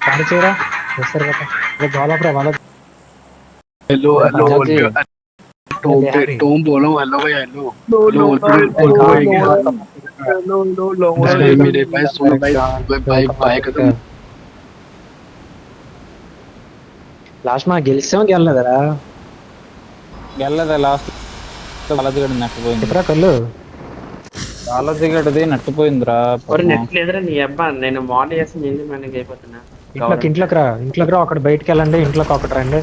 Call చేయరా వస్తారు కదా బాగా బాగా हेलो हेलो पंजाब जी टॉम पे बिहारी टॉम बोलो हेलो भाई हेलो नो हेलो नो बोल नो ब्रो बोल नो ब्रो है क्या नो नो नो नो अरे मेरे भाई सुनो भाई भाई भाई कदम లాస్ట్ మా గెలిచాం గెలలేదరా గెల్లదే లాస్ట్ బాలాజీగడ్ నట్టిపోయింది. చెప్పరా కళ్ళు బాలాజీగడ్ది నట్టిపోయిందిరా ఒరే పాపం. నెట్ లేదురా నీ అబ్బా నేను మార్నింగ్ చేస్తే నేను మేనేజ్ అయిపోతున్నా ఇంట్లోకి గవర్నమెంట్ ఇంట్లోకి రా ఒకటి బయటికి వెళ్ళండి ఇంట్లోకి ఒకటి రండి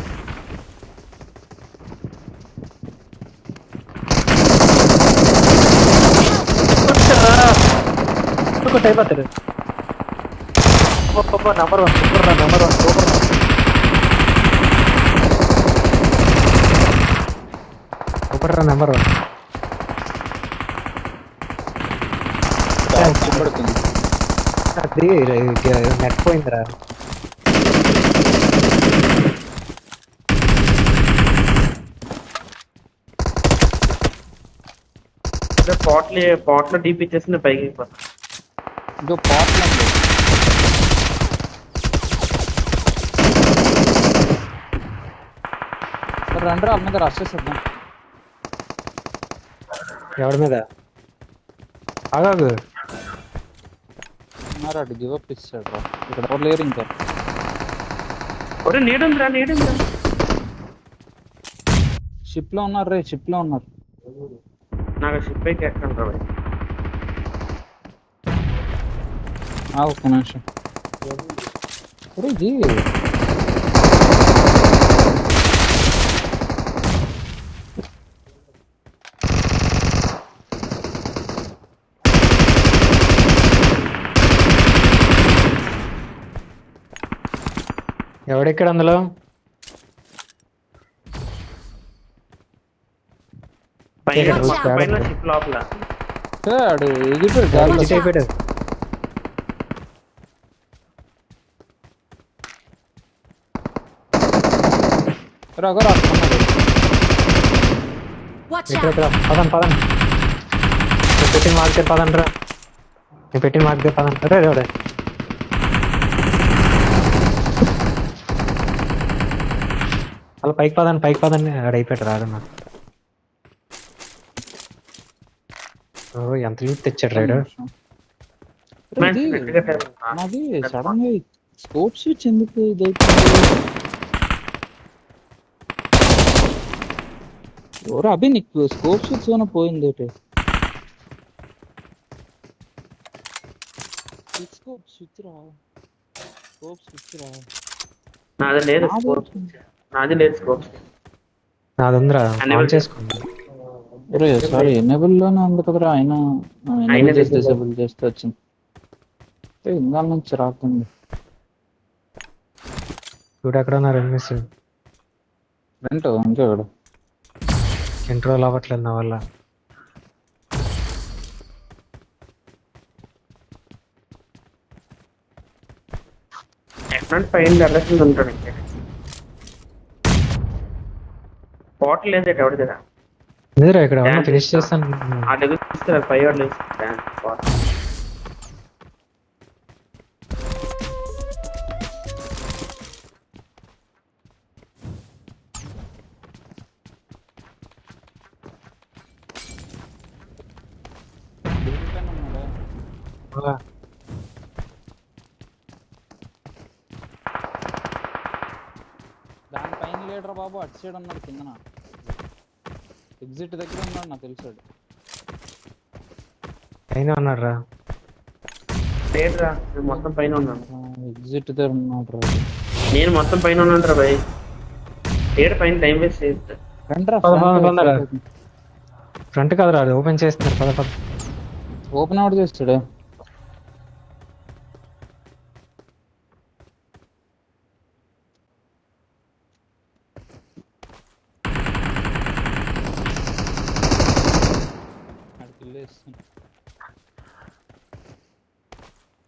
ఒకటి అయిపోతారు నెంబర్ వన్ సూపర్ రా నెంబర్ వన్ సూపర్ సూపర్ రా నెంబర్ వన్ పడుతుంది. అది నెట్ పోయిందిరా పాట్ లో డీప్ ఇచ్చేసి పైకి అయిపోతా ఇంకో పార్ట్లండ్ రండి వాళ్ళ మీద రష్ చేసేద్దాం. ఎవరి మీద ఆగాగు ఉన్నారు అటు గివ్ అప్ ఇస్తాడు రా. ఇక్కడ ఎవరు లేరు ఇంకా. ఒరే నీడుందిరా షిప్ లో ఉన్నారు రే, షిప్ లో ఉన్నారు. నాకు షిప్ పైకి ఎక్కండి రా ఒక్క నిమిషం. ఒరే జీ ఎవడెక్కడ అందులో పైన షిప్ లోపల ఆడు ఎగిరిపోయాడు గాలిలో. ఎగ్జిట్ అయిపోయాడు రా రాస్తున్నాడు. Watch ఇక్కడ out! పదండి నేను పెట్టిన మార్కే పదండి రా నేను పెట్టిన మార్కే పదండి రే రే అలా పైకి పదండి ఆడ అయిపోయాడు రాడన్నా ఓ ఎంత యూత్ తెచ్చాడు రైడు నాది సడన్ గా స్కోప్ స్విచ్ ఎందుకు ఇదైతుంది? ఎవరు అభి నీకు స్కోప్ స్విచ్ ఏమైనా పోయింది ఏంటి? స్కోప్ స్విచ్ రా, స్కోప్ స్విచ్ రా. నాది లేదు స్కోప్ నాది లేదు స్కోప్ నాది ఉందిరా Enable ఆన్ చేసుకోండి ఒరే సారీ ఎనేబుల్ లోనే ఉంది కదరా. అయినా ఎనేబుల్ చేసి డిసేబుల్ చేస్తే వచ్చింది. ఇందాల నుంచి రాకుండా చూడు ఎక్కడ ఉన్నారు ఎన్మిస్ వెంట ఇంకెవడు కంట్రోల్ అవ్వట్లేదు నా వల్ల ఎక్కడ పైన జరగకుండా ఉంటాడు ఇంకా పాట్ లేదు ఎవరి దగ్గర లేదురా ఇక్కడ ఉన్నా ఫినిష్ చేస్తాను ఆ దగ్గర తీసుకురా పై వాడు లేదు దానిపైన లీడర్ బాబు అటు సైడ్ ఉన్నాడు కిందన. ఎగ్జిట్ దగ్గర ఉన్నాడు నాకు తెలిసాడు. అయినా ఉన్నాడు రా లేదురా నేను మొత్తం పైన ఉన్నాను ఎగ్జిట్ దగ్గర ఉన్నాడు రా. నేను మొత్తం పైన ఉన్నాను రా భయ్ ఏడు పైన టైం వేస్ట్ చేస్తా ఫ్రంట్ కాదురా అది ఓపెన్ చేస్తున్నారు పద ఓపెన్ అవుట్ చేస్తాడు.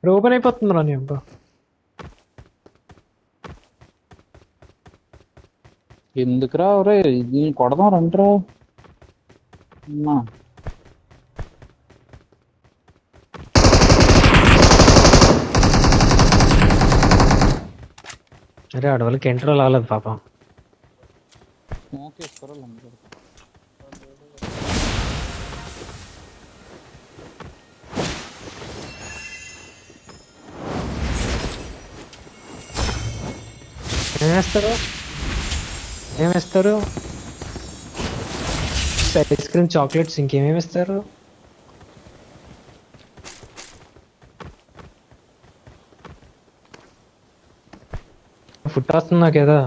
ఓపెన్ అయిపోతుందిరా నీ అబ్బా ఎందుకురా ఒరే దీన్ని కొడదాం రండిరా. అరే ఆడ వాళ్ళకి ఎంట్రోల్ అవ్వలేదు పాపం. స్మోక్ వేసుకోరా లంబ ఏమేస్తారు ఏమేస్తారు? ఐస్ క్రీమ్, చాక్లెట్స్, ఇంకేమేమి ఇస్తారు? ఫుడ్ వస్తుంది నాకేదో.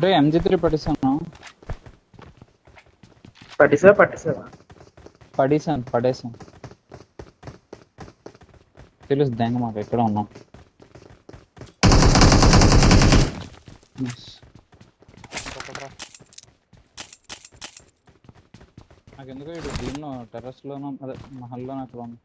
రే MG3 పడేసాను పడేసాను తెలుసు దాన్ని మాకు ఎక్కడ ఉన్నాం. నాకు ఎందుకో ఇటు దీనిలో టెర్రస్లోనూ అదే మహల్లోనూ అక్కడ ఉంది.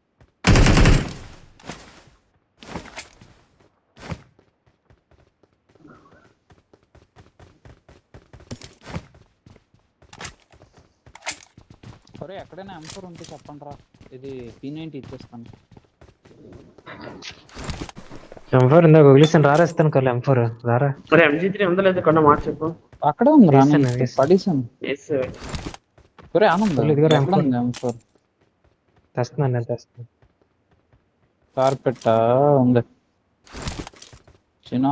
సరే ఎక్కడైనా M4 ఉంటే చెప్పండి రా, ఇది P90 ఇచ్చేస్తాను. M4 ఇందాక వదిలేసాను, రారేస్తాను కల్లా M4 రారా. మరి MG3 ఉందో లేదో కొన్న మాట చెప్పు. అక్కడే ఉంది రా, వేసాను, నేను వేసాను. పడేసాను. వేస్తే ఒరే ఆనంద్ ఇదిగో రా ఎక్కడ M4. ఉంది M4? తెస్తున్నాను నేను తెస్తున్నాను. కార్పెట్ ఉంది చిన్న.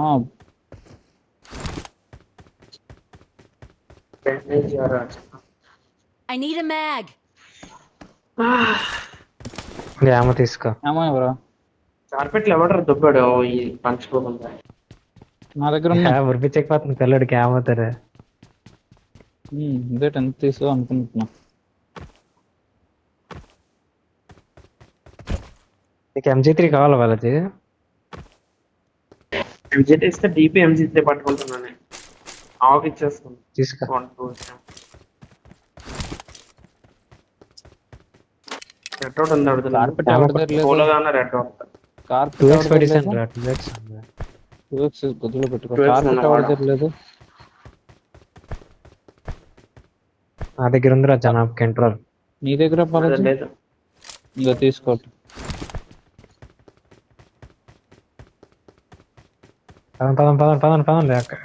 I need a mag. ఏమో తీసుకో. ఏమో ఎవరా కార్పెట్లు ఎవడరా దుబ్బాడు ఈ పంచుకోకుండా. నా దగ్గర ఉన్నా. ఉరిపించకపోతుంది పిల్లడికి ఏమవుతారు. ఇదే 10th తీసుకో అనుకుంటున్నా. నీకు MG3 కావాలా వాళ్ళది? MG3 ఇస్తే DP MG3 పట్టుకుంటున్నాను. ఆవుకి ఇచ్చేస్తాను. తీసుకో. రెడ్ డౌట్ ఉంది కార్పెట్ ఎవరి దగ్గర లేదు. Red doubt. కార్పెట్ 2x ఎవరి పడేసాను దగ్గర రా, లేదు. 2x ఉంది. 2x గొద్దులో పెట్టుకో. 2x కార్పెట్ ఎవరి ఉన్నవాడా? దగ్గర లేదు. నా దగ్గర ఉందిరా జనాబ్ కంట్రోల్. నీ దగ్గర పడదు. లేదు ఇంకా తీసుకోవట్లేదు. పదం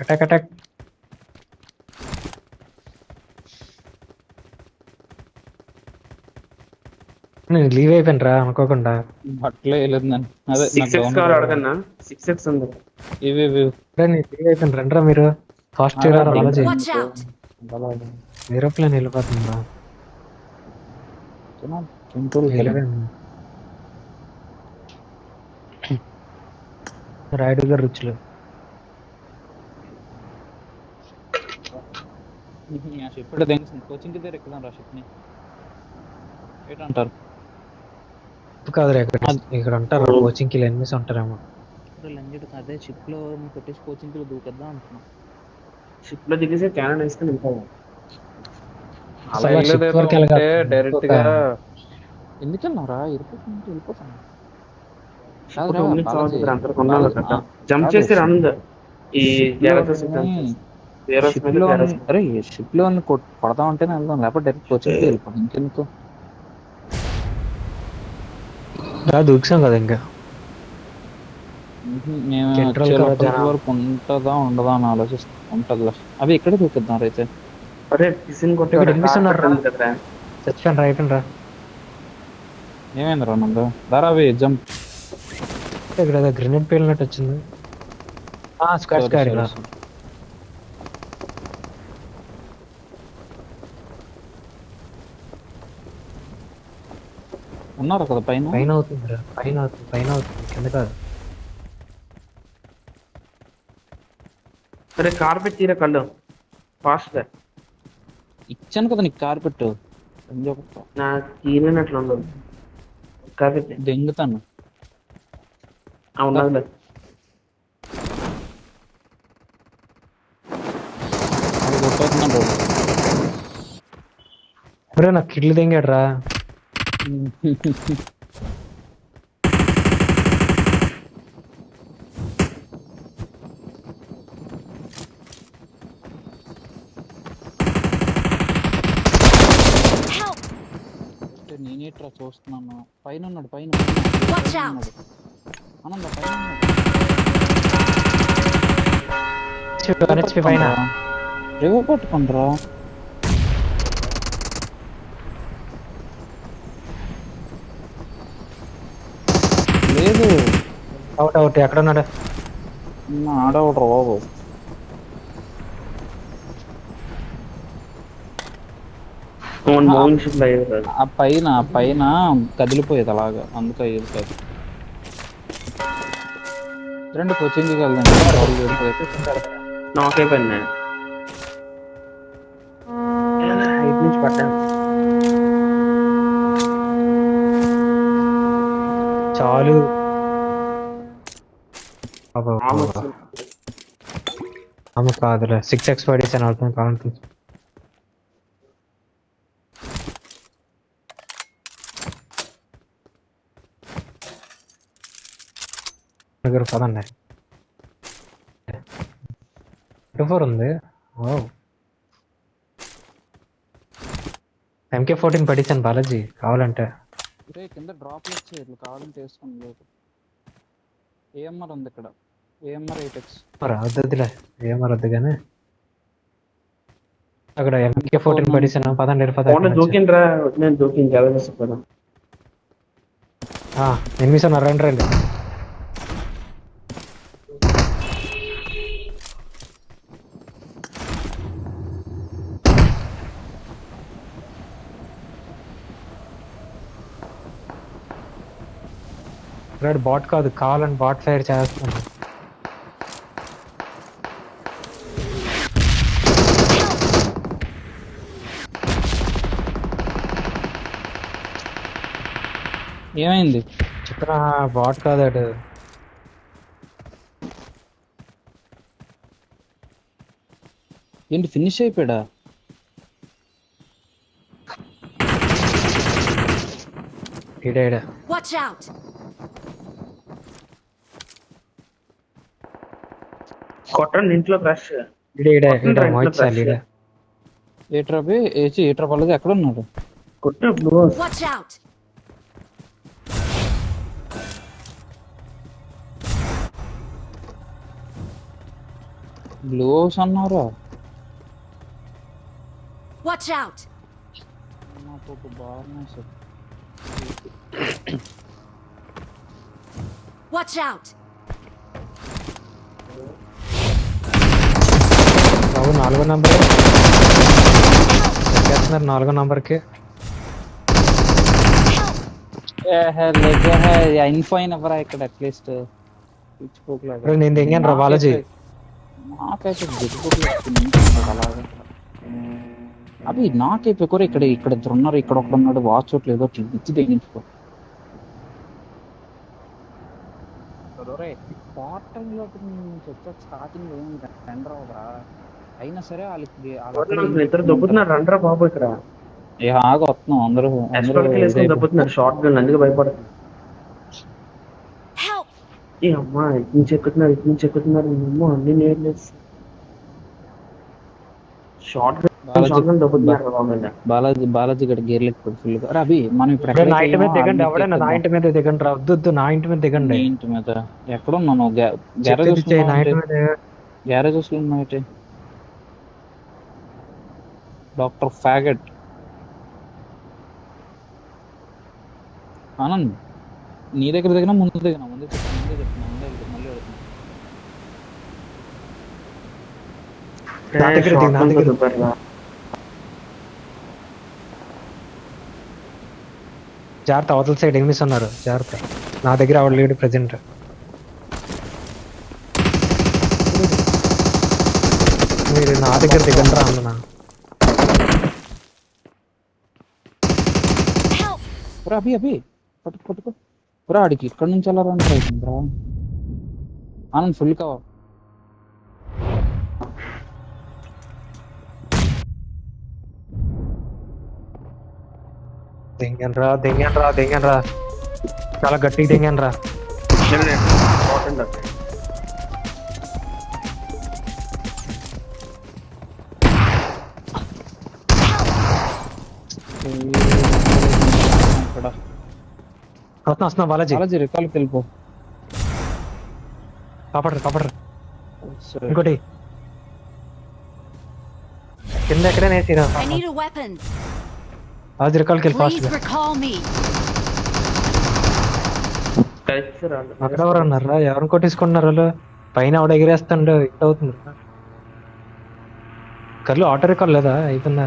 అటాక్ అటాక్. నేను లీవ్ అయిపోయాను రా అనుకోకుండా. బట్టలే వేయలేదు నేను. అదే నాకు 6x down కావాలి లో అడగన్నా. 6x ఉంది. ఇవి నేను లీవ్ అయిపోయాను, రండిరా మీరు ఫాస్ట్ అలా రాజీ. Watch out. ఏరోప్లేన్ వెళ్ళిపోతుందా? సింపుల్ రైడ్ గారు రుచులు. షిప్ కోచింగ్ దగ్గర ఎక్కుదాం రా షిప్ ని. ఏంటంటారు? కాదు ఇక్కడ ఉంటారు కోచింగ్ కి ఎనిమిస్ ఉంటారేమో. లంజెడ్ అదే షిప్ లో పెట్టేసి కోచింగ్ లో దూకేద్దాం అనుకున్నా. షిప్ లో దిగేసి క్యానన్ వేసుకుని వెళ్ళిపోవాలి. డైరెక్ట్ గా ఎందుకన్నారా వెళ్ళిపోతాను. జంప్ చేసి రండ్ ఈ అరే షిప్ లో కొడతా ఉంటేనే వెళ్దాం, లేకపోతే డైరెక్ట్ కోచింగ్ వెళ్ళిపోతాం. ఇంకెందుకు దూకుసాం కదా ఇంకా. మేము వరకు ఉంటుందా ఉండదా అని ఆలోచిస్తాం. ఉంటుందిలే. అవి ఇక్కడే దూకిద్దాం అయితే. అరే పిసిన్ కొట్టి చచ్చిపోయాను రా, అయిపోయిన రా. ఏమైంది రా నందు? దారా అవి జంప్. ఇక్కడ గ్రెనేడ్ పేలినట్టు వచ్చింది. స్క్వాడ్ ఉన్నారు కదా పైన. పైన అవుతుంది రా, పైన అవుతుంది కింద కాదు. అరే కార్పెట్ తీర కళ్ళు ఫాస్ట్ గా. ఇచ్చాను కదా నీకు కార్పెట్. నా తీరినట్లు ఉండదు కార్పెట్. దెంగుతాను. ఉండదు అది కొట్టేస్తున్నాడు. అరే నాకు కిడ్లు తెంగాడు రా. నేనేట్రా చూస్తున్నాను. పైన ఉన్నాడు. Watch out. ఆనంద పైన ఉన్నాడు. HP పైన రివర్ పట్టుకుంటారా? లేదు అవుట్ ఎక్కడ ఉన్నాడు? ఆడవడరా బాబు. ఆ పైన కదిలిపోయేది అలాగా, అందుకే అయ్యేది కాదు. రెండు కోచింగ్కి వెళ్దాం. నాకైపోయినా ఇటు నుంచి పట్టాను. చాలు ఆమె కాదులే 6x పడేసాను అవుతుంది కావాలి. దగ్గర పదండి. 4 ఉంది. MK14 పడిచాను బాలాజీ కావాలంటే. కింద డ్రాప్ వచ్చేది కావాలంటే వేసుకోండి. లేదు ఏఎంఆర్ ఉంది ఇక్కడ, ఏఎంఆర్ 8x. వద్దులే ఏమర్ వద్దు కానీ అక్కడ MK14 పడిసాను. పదండి జోకిండ్రా, నేను జోకింగ్ ఎలా చేస్తా. ఎనిమిది రండి. బాట్ కాదు, కావాలని బాట్ ఫైర్ చేస్తాను. ఏమైంది? చెప్పిన బాట్ కాదు అటు. ఏంటి ఫినిష్ అయిపోయాడా? ఈడ Watch out! కొట్టండి ఇంట్లో క్రాష్. ఏట్రాబి ఏట్రా పల్లది ఎక్కడ ఉన్నాడు? కొట్టు blue. Watch out! Blue house అన్నారా? Watch out! నాకు బాగానే సార్. Watch out! బాబు 4వ నంబర్ 4వ నంబర్కి ఇన్ఫైన్ ఎవరా ఇక్కడ అట్లీస్ట్ నేను దిగాను రా బాలాజీ. నాకైతే అలాగే అవి నాకైపోయి కూడా ఇక్కడ ఇద్దరు ఉన్నారు, ఇక్కడ ఒకడు ఉన్నాడు. వాచ్ చోట్లేదో ఇచ్చి తెగించుకో. స్టార్టింగ్ ఏమి టెండర్ అవరా అయినా సరే వాళ్ళకి ఇద్దరు దొబ్బుతున్నారు. రండ్రా బాబు ఇక్కడ ఆగా వస్తున్నాం. అందరూ దొబ్బుతున్నారు. షార్ట్ గన్ అందుకే భయపడుతుంది. ఈ అమ్మా ఇటు నుంచి ఎక్కుతున్నారు మేము అన్ని నేర్లేదు. షార్ట్ గన్ దొబ్బుతున్నారు బాలాజీ గడ గేర్లెక్ ఫుల్ గా. అవి మనం ఇప్పుడు నా ఇంటి మీద దిగండి. ఎవడైనా నా ఇంటి మీద దిగండి రా. వద్దు నా ఇంటి మీద దిగండి. ఇంటి మీద ఎక్కడున్నాను? గ్యారేజెస్ లో ఉన్నాయి. డాక్టర్ ఫ్యాగట్ ఆనంద్ నీ దగ్గర దిగినా ముందు దిగినా మళ్ళీ జాగ్రత్త, అవతల సైడ్ ఎనిమిస్ ఉన్నారు. జాగ్రత్త. నా దగ్గర ఆవిడ లేడు ప్రెజెంట్. మీరు నా దగ్గర దిగండి రా అందునా. అభి పట్టుకో ఆడికి ఇక్కడ నుంచి ఎలా రన్ అవుతుందిరా. Anand full cover. దింగాను రా చాలా గట్టిగా దింగాను రా. వస్తున్నా బాలాజీ రికాల్కి వెళ్ళిపో. కాపాడరు ఇంకోటి కింద ఎక్కడైనా వేసిరా I need a weapon. आज recall kill fast Please recall me. కలిసి రాళ్ళు. అక్కడ ఎవరు అన్నారా ఎవరిని కొట్టేసుకుంటున్నారు వాళ్ళు పైన ఆవిడ ఎగిరేస్తాండు ఇట్ అవుతుంది కర్లు ఆటో రికాల్ లేదా అయిపోయిందా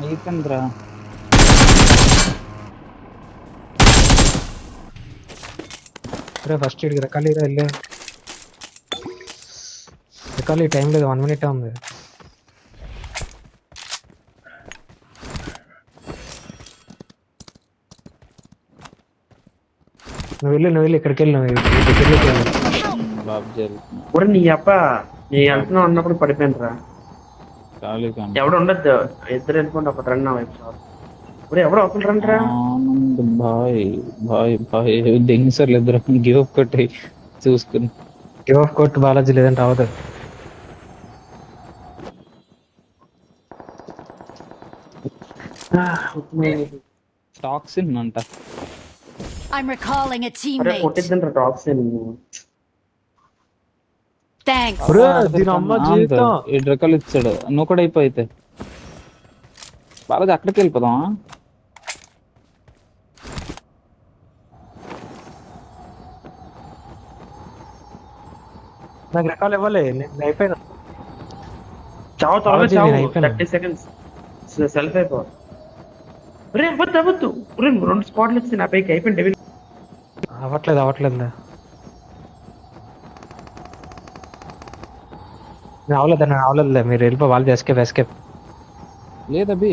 అయిపోయిందిరా. అరే ఫస్ట్ ఇడికి రకాలి వెళ్ళే రకాలి టైం లేదు 1 minute ఉంది నువ్వు వెళ్ళి ఇక్కడికి వెళ్ళి బాబు జరుగుతుంది ఒరే నీ అప్ప నీ వెళ్తున్నావు అన్నప్పుడు పడిపోయింది రా. ఖాళీ కానీ ఎవడు ఉండద్దు, ఇద్దరు వెళ్ళిపోండి ఒక రన్ వైపు. ఒరే ఎవడో ఒకరు రండి రా. ఆనంద్ బాయ్ బాయ్ బాయ్ దెంగిసార్లు ఇద్దరు గివ్ అప్ కొట్టి చూసుకుని గివ్ ఆఫ్ కొట్టు బాలాజీ లేదంటే అవదు టాక్సిన్ అంట. I'm recalling a అరే teammate. కొట్టిద్దంట టాక్స్ Thanks. ఒరే, దీని అమ్మ జీవితం. ఈ డ్రకలు ఇచ్చాడు నువ్వు కూడా అయిపోయితే బాగా అక్కడికి వెళ్ళిపోదాం. నాకు రకాలు ఇవ్వాలి నేను అయిపోయినా చావు త్వరగా బాలాజీ, చావు. నేను అయిపోయాను. 30 seconds సెల్ఫ్ అయిపో. ఒరే అవ్వద్దు ఒరే 2 స్పాట్లు వచ్చింది నా పైకి అయిపోయింది డెవిల్. అవ్వట్లేదు నేను అవలేదులే మీరు వెళ్ళిపో వాళ్ళు ఎస్కేప్ లేదబ్బి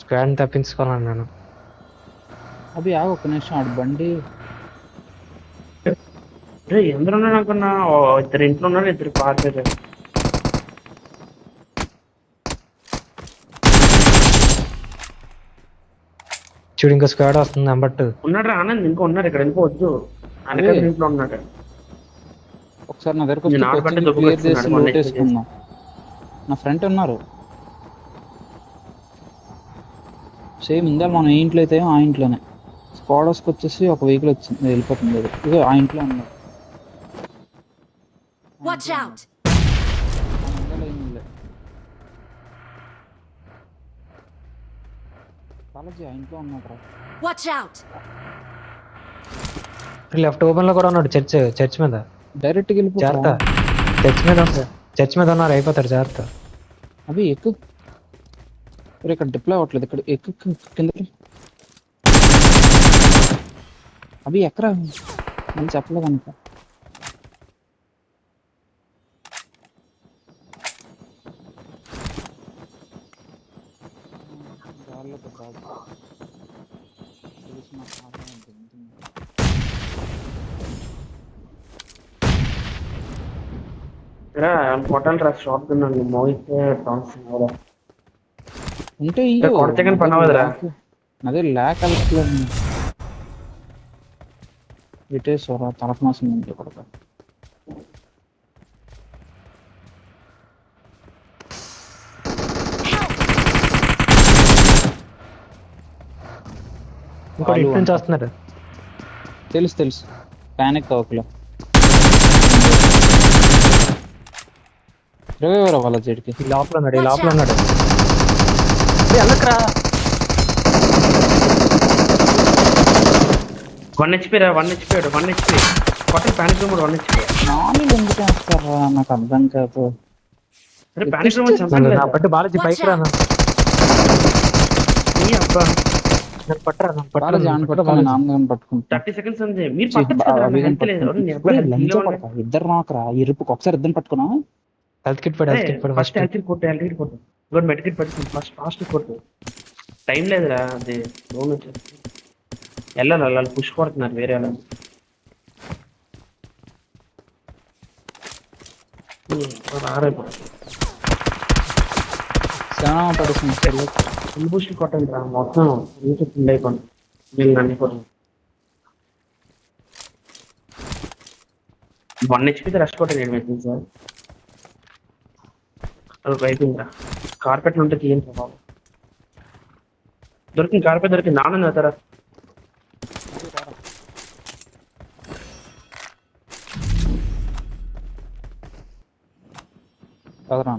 స్క్వాడ్ తప్పించుకోవాలని నేను అవి ఆగు ఒక్క నిమిషం ఆడు బండి రే ఎందరు ఉన్నారు అనుకున్నా, ఇద్దరు ఇంట్లో ఉన్నారు, ఇద్దరు పారిపోయారు. చూడు ఇంకో స్క్వాడ్ వస్తుంది నెంబర్ ఉన్నాడు రా ఆనంద్, ఇంకా ఉన్నారు ఇక్కడ, వెళ్ళిపోవద్దు. అనక ఇంట్లో ఉన్నాడు. ఒకసారి నా దగ్గరకు నేను ఆడబట్టే వచ్చి దొబ్బుకు క్లియర్ చేసి వస్తున్నాడు, loot వేసుకుందాం. నా ఫ్రెండ్ ఉన్నారు సేమ్ ఇందా మనం ఏ ఇంట్లో అయితే ఆ ఇంట్లోనే స్క్వాడర్స్కి వచ్చేసి ఒక వెహికల్ వచ్చింది వెళ్ళిపోతుంది అది. ఇదో ఆ ఇంట్లో ఉన్నారు. Watch out. బాలాజీ ఆ ఇంట్లో ఉన్నాడు. Watch out. లెఫ్ట్ ఓపెన్ లో కూడా ఉన్నాడు చర్చ్ మీద డైరెక్ట్గా వెళ్ళిపో. జాగ్రత్త చర్చ్ మీద ఉన్నారు అయిపోతారు జాగ్రత్త అవి ఎక్కువ ఇక్కడ డిప్లాయ్ అవ్వట్లేదు. ఇక్కడ ఎక్కువ కిందకి అవి ఎక్కరా మళ్ళీ చెప్పలేదు అనుక. కొట్టాలి రా షాప్ తిన్నాను మోగితే టాన్స్ ఉంటే కొడితే కానీ పని అవ్వదురా. అదే ల్యాక్ అలట్లేదు విటేశ్వర తలకమాసం ఉంది కొడక. ఇంకోటి ఇటు నుంచి వస్తున్నాడు తెలుసు ప్యానిక్ అవ్వకలో 20 వాళ్ళ చెడికి ఈ లోపల ఉన్నాడు వెళ్ళకరా 1 HP రా 1 HP కొట్టలు ప్యానిక్ రూమ్ 1 HP. నాలుగు ఎందుకు వేస్తారా నాకు అర్థం కాదు. అరే ప్యానిక్ రూమ్ చంపండి నా పట్టు బాలాజీ పైకి రా ఈ అబ్బా నన్ను పట్టరా బాలాజీ ఆన్ పట్టుకొని నాన్నగారిని పట్టుకుంటా. 30 seconds ఉంది. మీరు పట్టచ్చు కదా, నాకు హెల్త్ లేదు. ఎవరు నీ అబ్బా హెల్త్ లో ఉన్నా. ఇద్దరు నాకురా ఇరుపుకి ఒకసారి ఇద్దరు పట్టుకున్నా. హెల్త్ కిట్ పడు ఫస్ట్ హెల్త్ కిట్ కొట్టు ఇంకోటి మెడ్ కిట్ పట్టుకుంది. ఫాస్ట్ కొట్టు, టైం లేదురా. అది లోన్ వచ్చేసి వెళ్ళాలి వాళ్ళు పుష్ కొడుతున్నారు వేరే వాళ్ళు. చాలా పడుతుంది ఫుల్ పుష్ కొట్టండి రా మొత్తం ఇంకా ఫుల్ అయిపోయింది. వీళ్ళు అన్ని కొట్టు 1 HP రష్ కొట్టండి. నేను సార్ అది అయిపోయిందిరా. కార్పెట్లు ఉంటే తీయండి బాబు. దొరికింది కార్పెట్ దొరికింది. నాన్న అవుతారా కదరా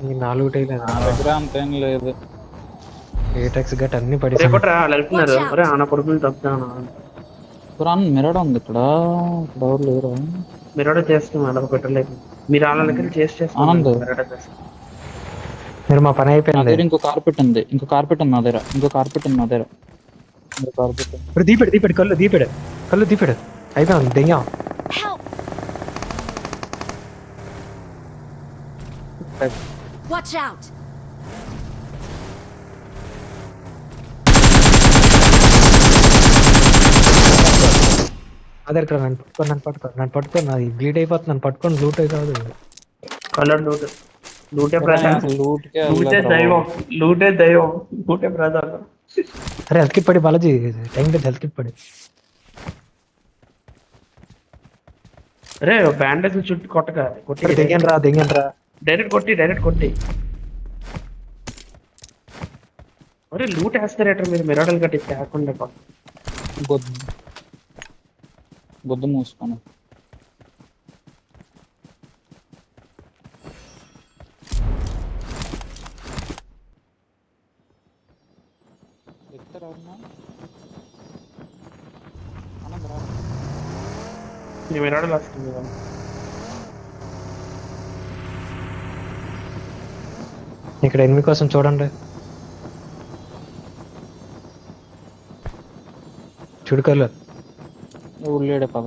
ఈ 4 టైలు నా దగ్గర అంతేం లేదు. ఏటెక్స్ గట్ అన్ని పడి రేపటి వాళ్ళు వెళ్తున్నారు. అరే ఆన కొడుకుని తప్పుతాను. పురాన్ మిరడ ఉంది ఇక్కడ. ఇక్కడ ఎవరు లేరు. మీరు కూడా చేస్తాం అలా పెట్టలేదు. మీరు వాళ్ళకి చేసి ఆనంద్. చేస్తాం. మీరు మా పని నా అయిపోయింది. దగ్గర ఇంకో కార్పెట్ ఉంది. ఇంకో కార్పెట్ ఉంది నా దగ్గర. ఇంకో కార్పెట్ ఉంది నా దగ్గర. ఇంకో కార్పెట్ ఉంది. ఇప్పుడు దీపెడు కళ్ళు దీపెడు అయిపోయింది దెయ్యం. Help! Watch out! అదే ఇక్కడ నన్ను పట్టుకో నాది బ్లీడ్ అయిపోతుంది. నన్ను పట్టుకొని లూట్ కాదు. కలర్ లూట్ లూటే ప్రధానం. లూట్కే లూటే వెళ్ళదురా దైవం. లూటే దైవం. లూటే ప్రధానం. అరే హెల్త్ కిట్ పడి బాలాజీ టైం లేదు. హెల్త్ కిట్ పడి అరే బ్యాండేజ్ చుట్టూ కొట్టక కొట్టి దెంగన్ రా డైరెక్ట్ కొట్టి. అరే లూట్ వేస్తారేట మీరు మిరాడల్ కట్టి తేకుండా. బొద్దు మూసుకొని మిరాడల్ వస్తుంది కదా. ఇక్కడ ఎనిమి కోసం చూడండి. చుడుకర్లు ఉల్లేడే పద.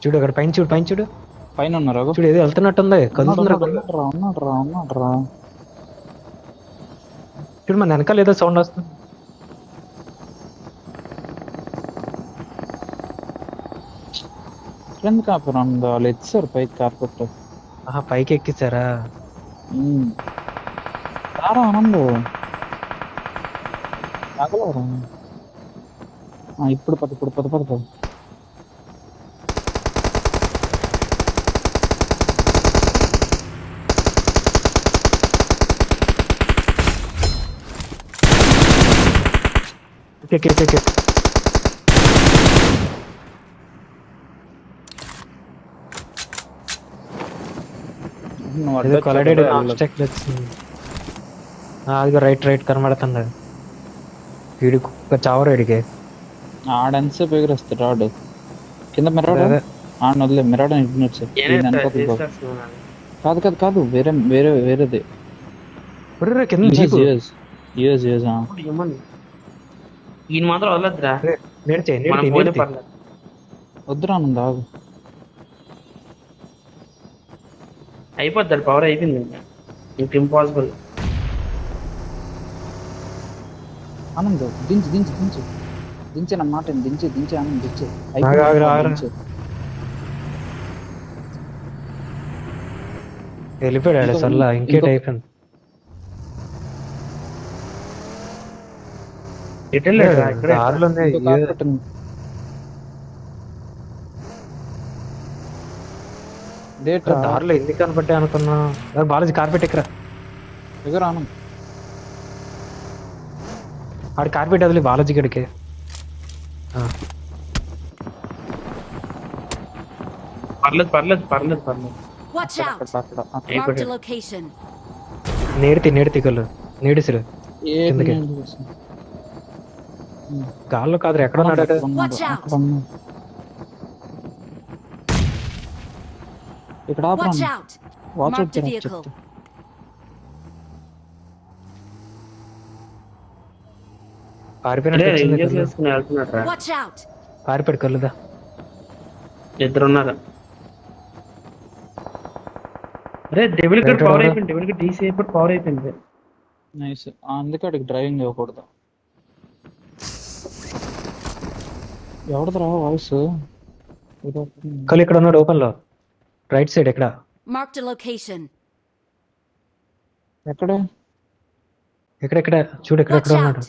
చూడు అక్కడ పైన చూడు పైన ఉన్నారు. చూడు ఏదో వెళ్తున్నట్టుంది. కదులుతున్నారు. ఉన్నాడు. చూడు మన వెనకాల ఏదో సౌండ్ వస్తుంది. ఎందుకు కాపురం వాళ్ళు ఎత్తారు పైకి కార్పెట్. పైకి ఎక్కించారా? సారా ఆనంద్ ఆగలరా? ఇప్పుడు పద. అది రైట్ కనబడుతుంది. వీడి చావరు వీడికి. ఆడెన్సేపు ఎగురేస్తాడు రాడు కింద. మిరాడు ఆడ వదిలే. మిరాడు కాదు వేరేది. ఈయన మాత్రం వదలద్దురా. వద్దురా ఆనంద్ ఆగు. అయిపోద్ది పవర్ అయిపోయింది. ఇంక ఇంపాసిబుల్. ఆనంద్ దించే నా మాట దించే ఆనంద్ దించే. వెళ్ళిపోయాడు సల్లా. ఇంకేట్ అయిపోయింది. దారిలో ఎందుకు కనపట్టే అనుకున్నా. బాలాజీ కార్పెట్ ఎక్కరా ఎగురు ఆనంద్. ఆడి కార్పెట్ వదిలి బాలాజీ గడికి. పర్లేదు. Watch out! Marked a location. నేడితి కళ్ళు నేడిసిరు కిందకి. గాల్లో కాదు ఎక్కడ ఉన్నాడు. Watch out! ఇక్కడ Watch out! Marked a vehicle. Watch out! పారిపోయాడు కళ్ళుదా. ఇద్దరున్నారు. అరే డెవిల్ కిట్ పవర్ అయిపోయింది. డెవిల్ కిట్ డీసీ పవర్ అయిపోయింది. నైస్. అందుకే అడిగి డ్రైవింగ్ ఇవ్వకూడదు. ఎవడదరా వాయిస్? కళ్ళు ఇక్కడ ఉన్నాడు ఓపెన్ లో. రైట్ సైడ్ ఎక్కడ? Marked a location. ఎక్కడ చూడు ఎక్కడ Watch ఉన్నాడు. out!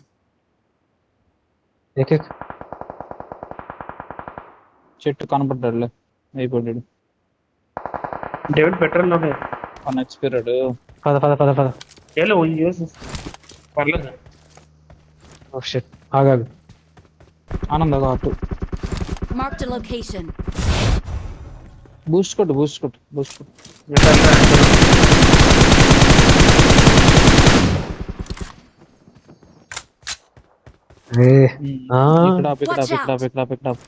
చెట్టు కనపడ్డాడులే. అయిపోయాడు. डेविड पेट्रोल लोगे అన్ఎక్స్పైర్డ్. పద పద పద పద. चलो वो यूज పర్లేదు ఓ షిట్, ఆగాగు. ఆనందగా అటు Marked a location. బూస్ట్ కొట్టు బూస్ట్ కొట్టు బూస్ట్ కొట్టు. ఏ ఆ, ఇక్కడ ఆపు, ఇక్కడ Watch ఆపు, ఇక్కడ ఆపు, ఇక్కడ ఆపు, ఇక్కడ ఆపు.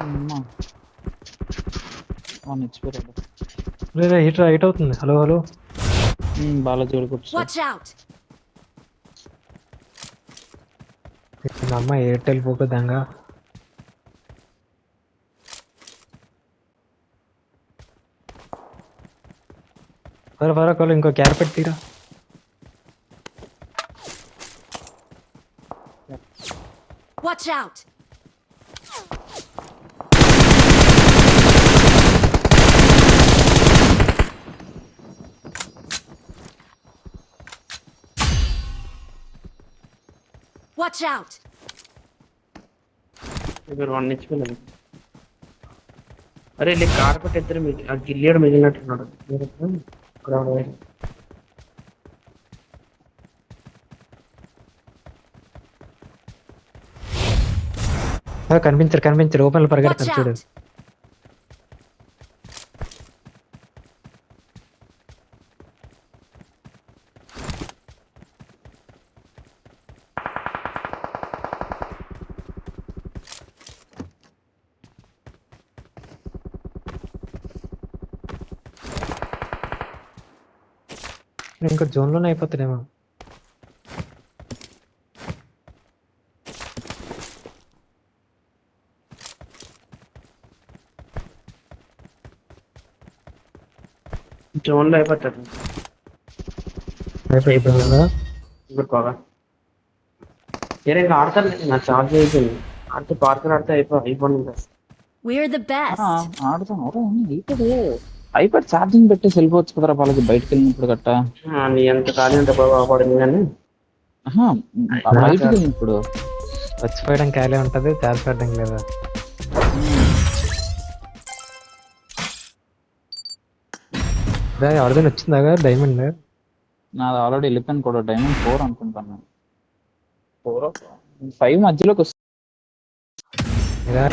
అమ్మా. అన్ఎక్స్పైర్డ్. రే రే, హిట్ రా, హిట్ అవుతుంది. Hello hello. బాలాజీ కూడా కొట్టు. Watch out. నా అమ్మ ఎయిర్టెల్ పోకదంగా. ఫర ఫర కాల్ ఇంకో క్యార్ పెట్టిరా. Watch out. Watch out. ఇద్దరు వన్ నుంచి వెళ్ళాలి. అరే లే కార్పెట్ ఇద్దరు ఆ గిల్లియడు మిగిలినట్టున్నాడు. కనిపించరు కనిపించరు, ఓపెన్ లో Watch పరిగెడతారు చూడు. out. ఇంకో జోన్ లోనే అయిపోతాడేమో. జోన్లో అయిపోతాడు అయిపోయిందా? ఇప్పుడు బాగా వేరే ఇంకా ఆడతారు. నా చార్జ్ అయిపోయింది. ఆడితే పార్కర్ ఆడితే అయిపోయింది. We're the best. ఆడుతాం. ఇప్పుడు ఐపాడ్ ఛార్జింగ్ పెట్టేసి వెళ్ళిపోవచ్చు కదరా వాళ్ళకి బయటకు వెళ్ళినప్పుడు గట్ట. నీ ఎంత ఖాళీ అంటే బాగా పడింది కానీ ఆహా, బయటకు వెళ్ళినప్పుడు చచ్చిపోయడం ఖాళీ ఉంటది, చార్జ్ పెట్టడం లేదా. ఎవరిదైనా వచ్చిందాగా డైమండ్? నాది ఆల్రెడీ వెళ్ళిపోయాను కూడా. డైమండ్ 4 అనుకుంటాను. 4 5 మధ్యలోకి వస్తుంది. ఇలా